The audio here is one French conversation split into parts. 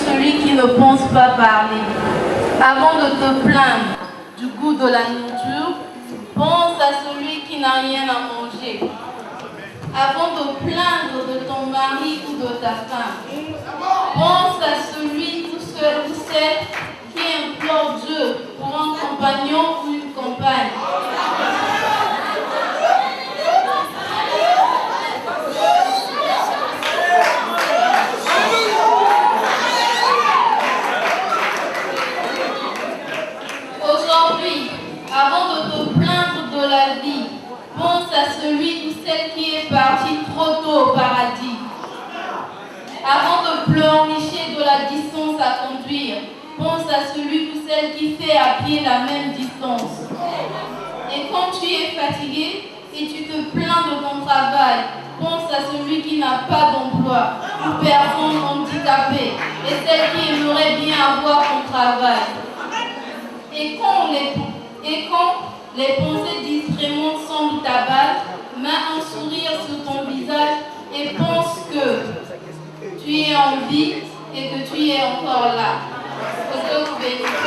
celui qui ne pense pas parler. Avant de te plaindre du goût de la nourriture, pense à celui qui n'a rien à manger. Avant de plaindre de ton mari ou de ta femme, pense à celui ou celle qui implore Dieu pour un compagnon ou une compagne. Aujourd'hui, avant de te plaindre de la vie, pense à celui ou celle qui est parti trop tôt au paradis. Avant de pleurnicher de la distance à conduire, pense à celui ou celle qui fait à pied la même distance. Et quand tu es fatigué et tu te plains de ton travail, pense à celui qui n'a pas d'emploi ou personne handicapée et celle qui aimerait bien avoir ton travail. Et quand les pensées distraites semblent t'abattre, mets un sourire sur ton visage et pense que tu es en vie et que tu es encore là. Que Dieu vous bénisse.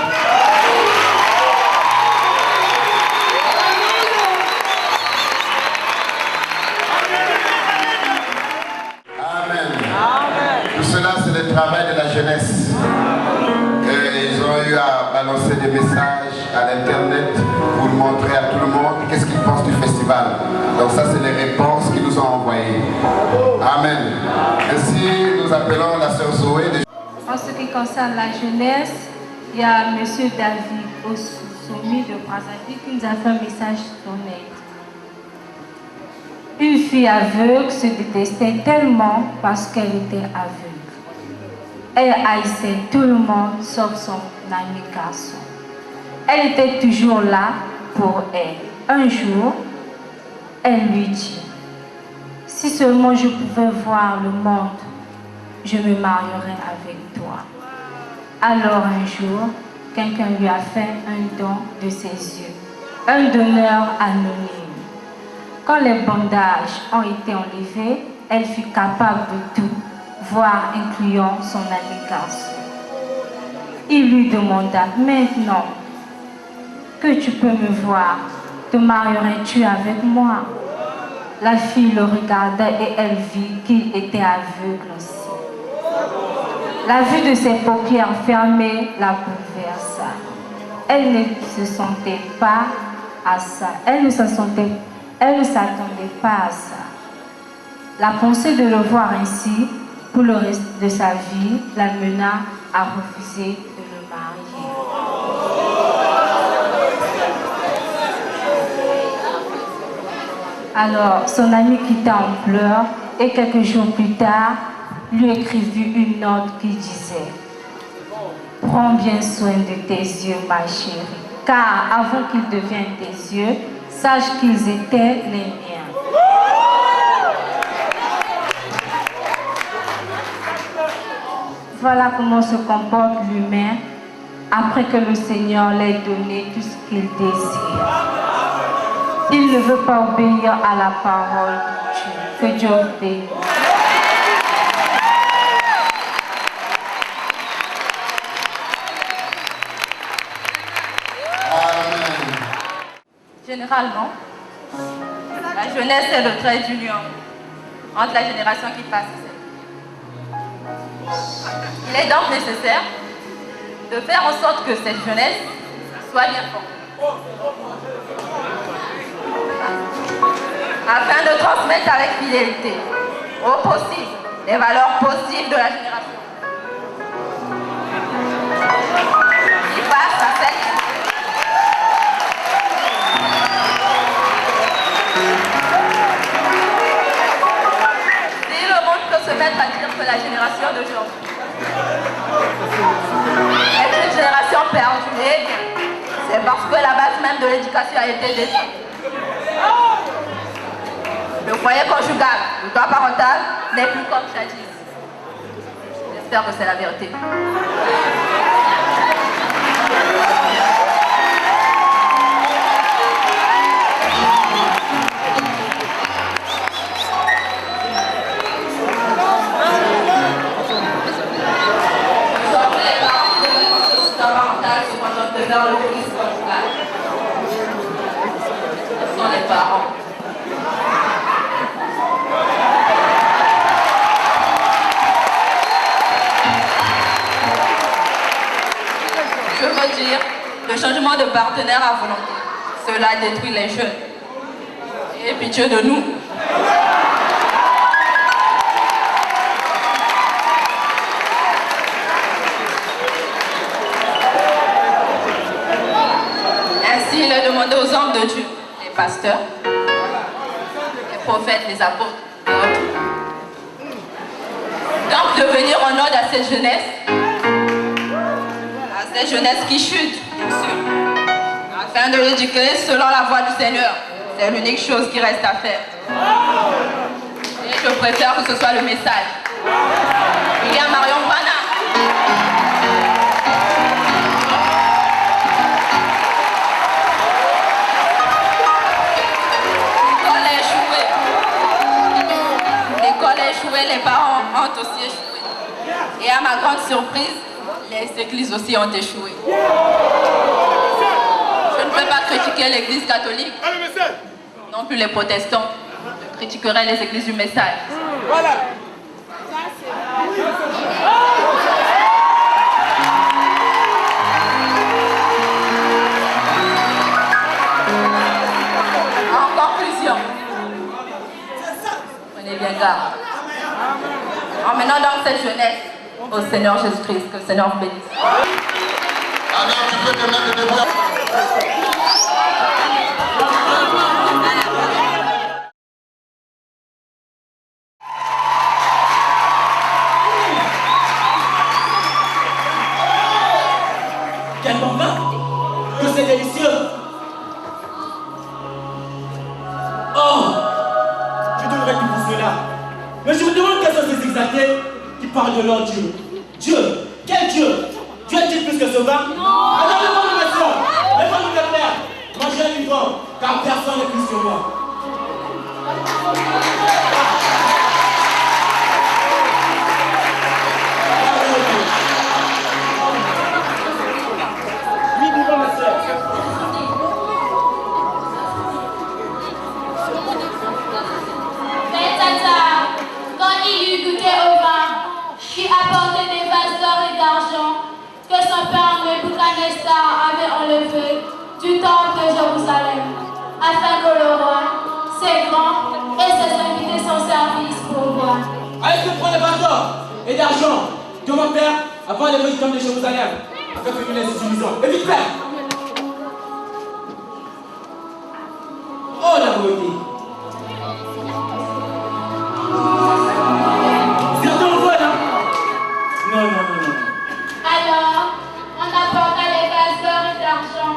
Tout cela, c'est le travail de la jeunesse. Et ils ont eu à balancer des messages à l'internet pour montrer à tout le monde qu'est-ce qu'ils pensent du festival. Donc ça, c'est les réponses qu'ils nous ont envoyées. Amen. Ainsi, nous appelons la sœur Zoé. En ce qui concerne la jeunesse, il y a M. David au sommet de Brazzaville qui nous a fait un message honnête. Une fille aveugle se détestait tellement parce qu'elle était aveugle. Elle haïssait tout le monde sauf son ami garçon. Elle était toujours là pour elle. Un jour, elle lui dit, « Si seulement je pouvais voir le monde, je me marierais avec toi. » Alors un jour, quelqu'un lui a fait un don de ses yeux, un donneur anonyme. Quand les bandages ont été enlevés, elle fut capable de tout, voire incluant son ami garçon. Il lui demanda, « Maintenant que tu peux me voir, te marierais-tu avec moi ?» La fille le regarda et elle vit qu'il était aveugle aussi. La vue de ses paupières fermées la bouleversa. Elle ne se sentait pas à ça. Elle ne s'attendait pas à ça. La pensée de le voir ainsi, pour le reste de sa vie, l'amena à refuser de le marier. Alors, son ami quitta en pleurs et quelques jours plus tard, lui écrivit une note qui disait « Prends bien soin de tes yeux, ma chérie, car avant qu'ils deviennent tes yeux, sache qu'ils étaient les miens. » Voilà comment se comporte l'humain après que le Seigneur l'ait donné tout ce qu'il désire. Il ne veut pas obéir à la parole de Dieu. Que Dieu vous bénisse. Généralement, la jeunesse est le trait d'union entre la génération qui passe. Il est donc nécessaire de faire en sorte que cette jeunesse soit bien forte, afin de transmettre avec fidélité, au possible, les valeurs positives de la génération, qui passe à celle qui... Si le monde peut se mettre à dire que la génération d'aujourd'hui est une génération perdue, c'est parce que la base même de l'éducation a été détruite. Le foyer conjugal, le droit parental n'est plus comme jadis. J'espère que c'est la vérité. Le changement de partenaire à volonté, cela détruit les jeunes. Et pitié de nous. Ainsi, il est demandé aux hommes de Dieu, les pasteurs, les prophètes, les apôtres et autres, donc de venir en ode à cette jeunesse qui chute, bien sûr, afin de l'éduquer selon la voie du Seigneur. C'est l'unique chose qui reste à faire. Et je préfère que ce soit le message. Il y a Marion Pana. L'école a échoué, les parents ont aussi échoué. Et à ma grande surprise, les églises aussi ont échoué. Je ne peux pas critiquer l'église catholique, non plus les protestants. Je critiquerai les églises du message. Voilà. En conclusion, prenez bien garde. Emmenons donc cette jeunesse au Seigneur Jésus-Christ, que le Seigneur vous bénisse. Alors tu peux te mettre debout. Quel moment que c'est délicieux. Oh, je donnerais tout pour cela. Mais je me demande quels sont ces exaltés qui parlent de leur Dieu. Dieu, quel Dieu? Dieu est-il plus que ce vin? Non. Alors levons-nous mes soeurs, levons-nous mes frères, mangez un vivant, car personne n'est plus que moi. Oui, vivons mes soeurs. Mais Tata, quand il eut goûté au vin, qui apportait des vases d'or et d'argent, que son père Nebuchadnezzar avait enlevé du temple de Jérusalem, afin que le roi, ses grands et ses invités s'en servissent pour voir. Allez, que prendre les vases d'or et d'argent de mon père avant les du temple de Jérusalem, afin que nous les utilisons. Et vite fait. Oh la beauté. Certains en voient là. Non, non, non, non. Alors, on apporta les vases d'or et d'argent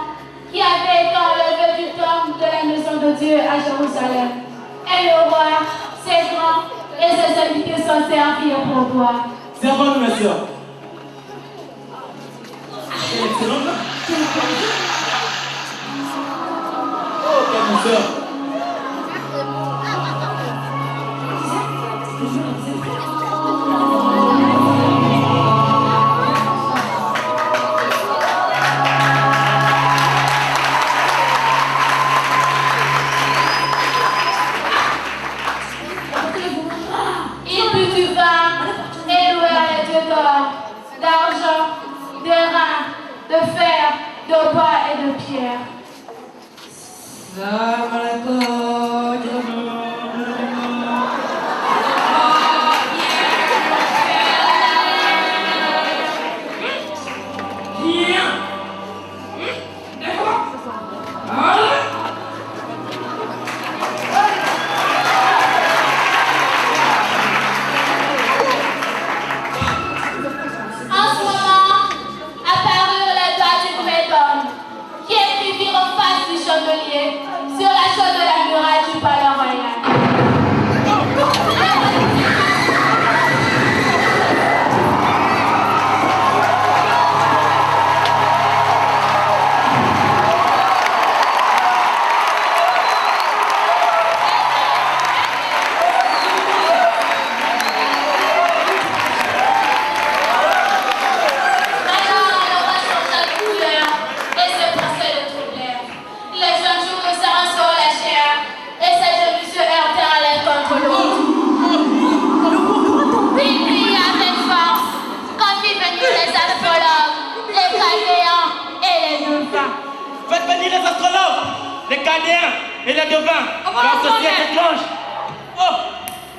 qui avaient été enlevés du temple de la maison de Dieu à Jérusalem. Et le roi, ses grands et ses invités s'en servirent pour boire. Servons-nous, mes soeurs. Quelle excellente vin. Oh, quelle douceur. Il but du vin et louèrent les dieux d'or, d'argent, d'airain, de fer, de bois et de pierre. En ce moment, apparurent les doigts du Médon, qui écrivirent en face du chandelier sur la chaude de la muraille du palais. Cadéens et les devins. La société étrange. Oh,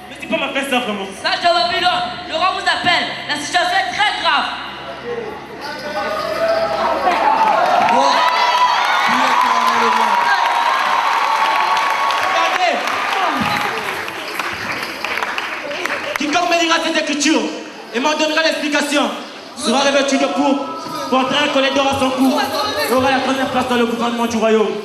mais tu peux me faire ça vraiment. Sage de Babylone, le roi vous appelle. La situation est très grave. Regardez. Quiconque me lira cette écriture et m'en donnera l'explication sera revêtu de pourpre, portera un collet d'or à son cou et aura la troisième place dans le gouvernement du royaume.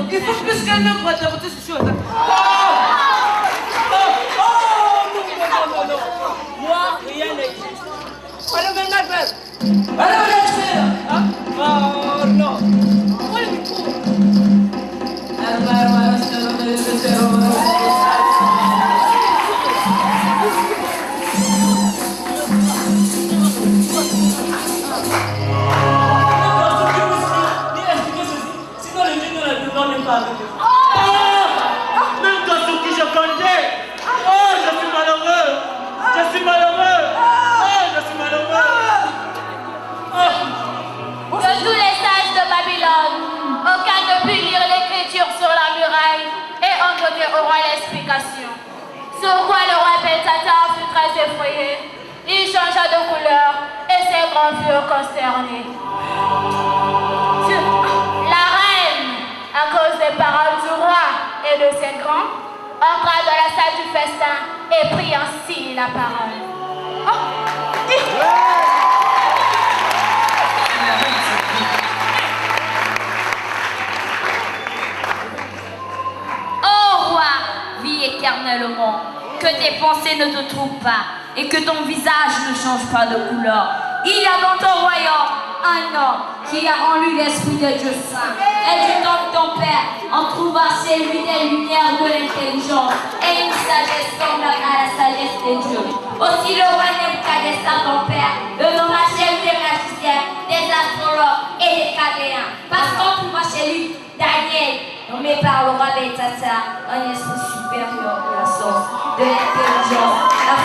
Il faut plus qu'un homme pour interpréter ces choses. Moi, rien n'existe. Allez, maintenant, allez, oh non. Où est le micro? Même toi sur qui je comptais. Oh, je suis malheureux. Je suis malheureux. Oh, je suis malheureux. De tous les sages de Babylone, aucun ne put lire l'écriture sur la muraille et en donner au roi l'explication. Sur quoi le roi Belshazzar fut très effrayé. Il changea de couleur et ses grands furent consternés. La reine, à cause des paroles du roi et de ses grands, entra dans la salle du festin et prit ainsi la parole. Ô roi, vis éternellement, que tes pensées ne te trompent pas et que ton visage ne change pas de couleur. Il y a dans ton royaume un homme qui a en lui l'esprit de Dieu saint. Et du temps de ton père en trouva chez lui des lumières de l'intelligence et une sagesse semblable à la sagesse des dieux. Aussi le roi Nebuchadnezzar ton père le nomma chez lui des magiciens, des astrologues et des cadéens. Parce qu'on trouva chez lui Daniel, nommé par le roi Belshazzar, un esprit supérieur de la science, de l'intelligence, la